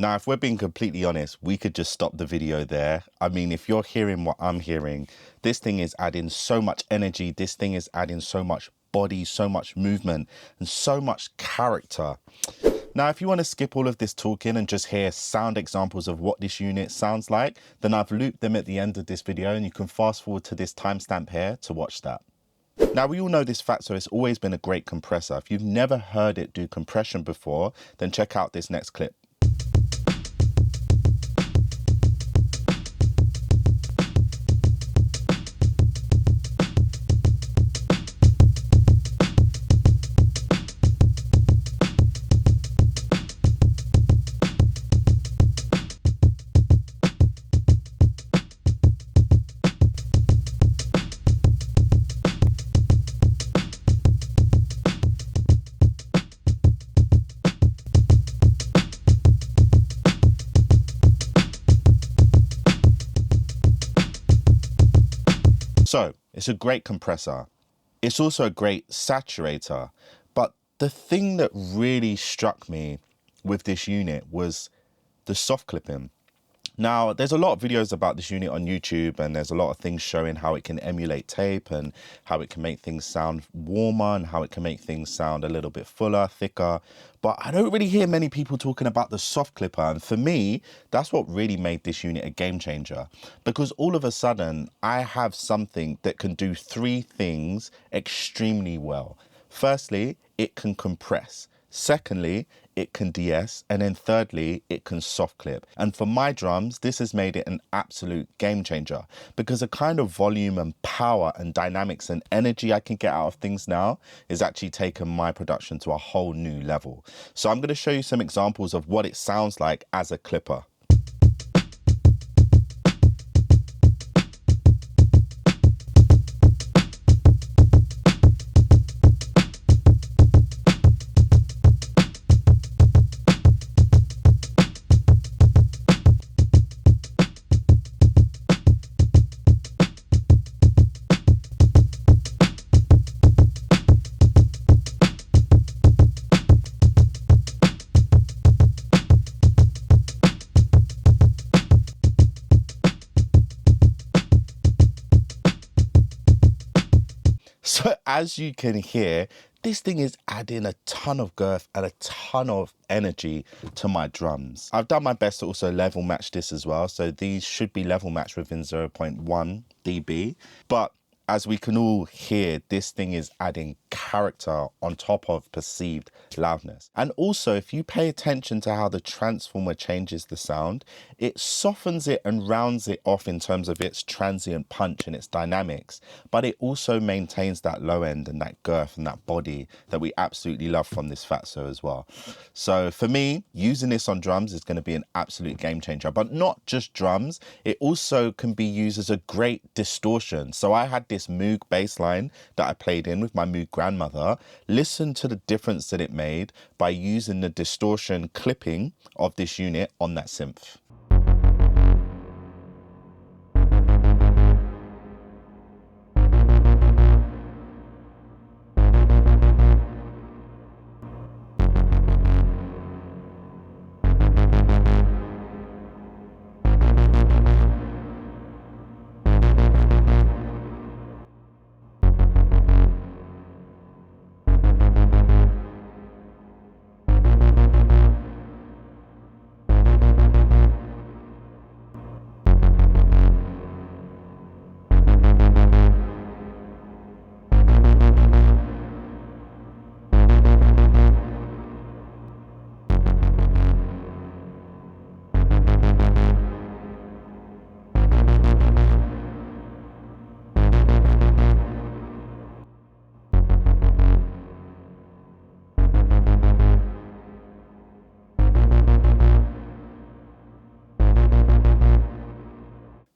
Now, if we're being completely honest, we could just stop the video there. I mean, if you're hearing what I'm hearing, this thing is adding so much energy. This thing is adding so much body, so much movement, and so much character. Now, if you want to skip all of this talking and just hear sound examples of what this unit sounds like, then I've looped them at the end of this video and you can fast forward to this timestamp here to watch that. Now, we all know this Fatso has always been a great compressor. If you've never heard it do compression before, then check out this next clip. So it's a great compressor. It's also a great saturator. But the thing that really struck me with this unit was the soft clipping. Now, there's a lot of videos about this unit on YouTube, and there's a lot of things showing how it can emulate tape and how it can make things sound warmer and how it can make things sound a little bit fuller, thicker. But I don't really hear many people talking about the soft clipper. And for me, that's what really made this unit a game changer, because all of a sudden I have something that can do three things extremely well. Firstly, it can compress. Secondly, it can de-ess, and then thirdly, it can soft clip. And for my drums, this has made it an absolute game changer, because the kind of volume and power and dynamics and energy I can get out of things now is actually taken my production to a whole new level. So I'm going to show you some examples of what it sounds like as a clipper. So as you can hear, this thing is adding a ton of girth and a ton of energy to my drums. I've done my best to also level match this as well. So these should be level matched within 0.1 dB. But as we can all hear, this thing is adding character on top of perceived loudness. And also, if you pay attention to how the transformer changes the sound, it softens it and rounds it off in terms of its transient punch and its dynamics, but it also maintains that low end and that girth and that body that we absolutely love from this Fatso as well. So for me, using this on drums is going to be an absolute game changer, but not just drums. It also can be used as a great distortion. So I had this Moog bass line that I played in with my Moog grandmother. Listen to the difference that it made by using the distortion clipping of this unit on that synth.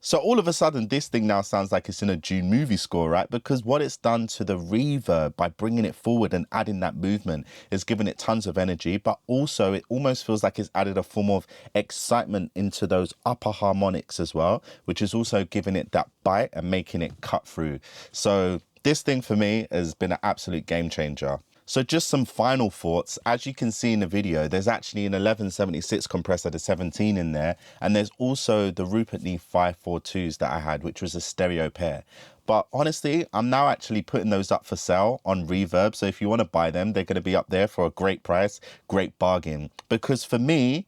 So all of a sudden, this thing now sounds like it's in a Dune movie score, right? Because what it's done to the reverb by bringing it forward and adding that movement is giving it tons of energy, but also it almost feels like it's added a form of excitement into those upper harmonics as well, which is also giving it that bite and making it cut through. So this thing for me has been an absolute game changer. So just some final thoughts. As you can see in the video, there's actually an 1176 compressor, the 17 in there. And there's also the Rupert Neve 542s that I had, which was a stereo pair. But honestly, I'm now actually putting those up for sale on Reverb. So if you want to buy them, they're going to be up there for a great price, great bargain. Because for me,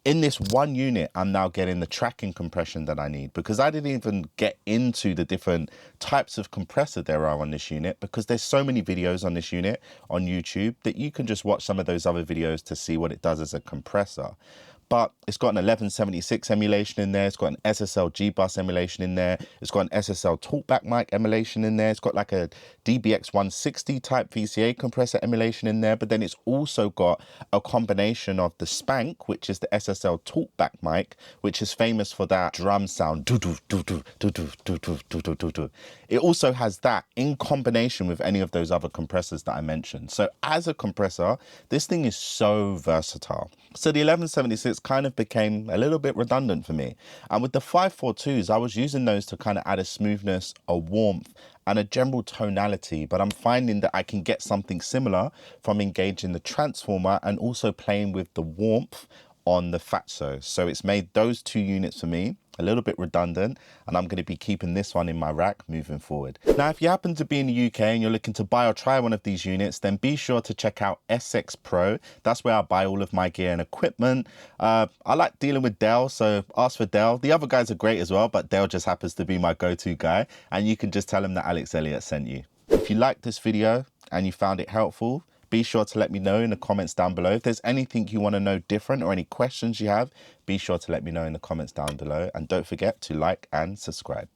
in this one unit, I'm now getting the tracking compression that I need, because I didn't even get into the different types of compressor there are on this unit, because there's so many videos on this unit on YouTube that you can just watch some of those other videos to see what it does as a compressor. But it's got an 1176 emulation in there. It's got an SSL G-Bus emulation in there. It's got an SSL talkback mic emulation in there. It's got like a DBX 160 type VCA compressor emulation in there. But then it's also got a combination of the Spank, which is the SSL talkback mic, which is famous for that drum sound. It also has that in combination with any of those other compressors that I mentioned. So as a compressor, this thing is so versatile. So the 1176 kind of became a little bit redundant for me. And with the 542s, I was using those to kind of add a smoothness, a warmth, and a general tonality. But I'm finding that I can get something similar from engaging the transformer and also playing with the warmth on the Fatso. So it's made those two units for me a little bit redundant, and I'm going to be keeping this one in my rack moving forward. Now, if you happen to be in the UK and you're looking to buy or try one of these units, then be sure to check out SXPRO. That's where I buy all of my gear and equipment. I like dealing with Dell, so ask for Dell. The other guys are great as well, but Dell just happens to be my go-to guy, and you can just tell him that Alex Elliott sent you. If you liked this video and you found it helpful, be sure to let me know in the comments down below. If there's anything you want to know different or any questions you have, be sure to let me know in the comments down below. And don't forget to like and subscribe.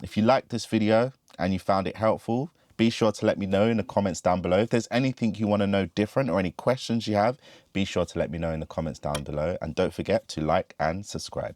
If you liked this video and you found it helpful, be sure to let me know in the comments down below. If there's anything you want to know different or any questions you have, be sure to let me know in the comments down below. And don't forget to like and subscribe.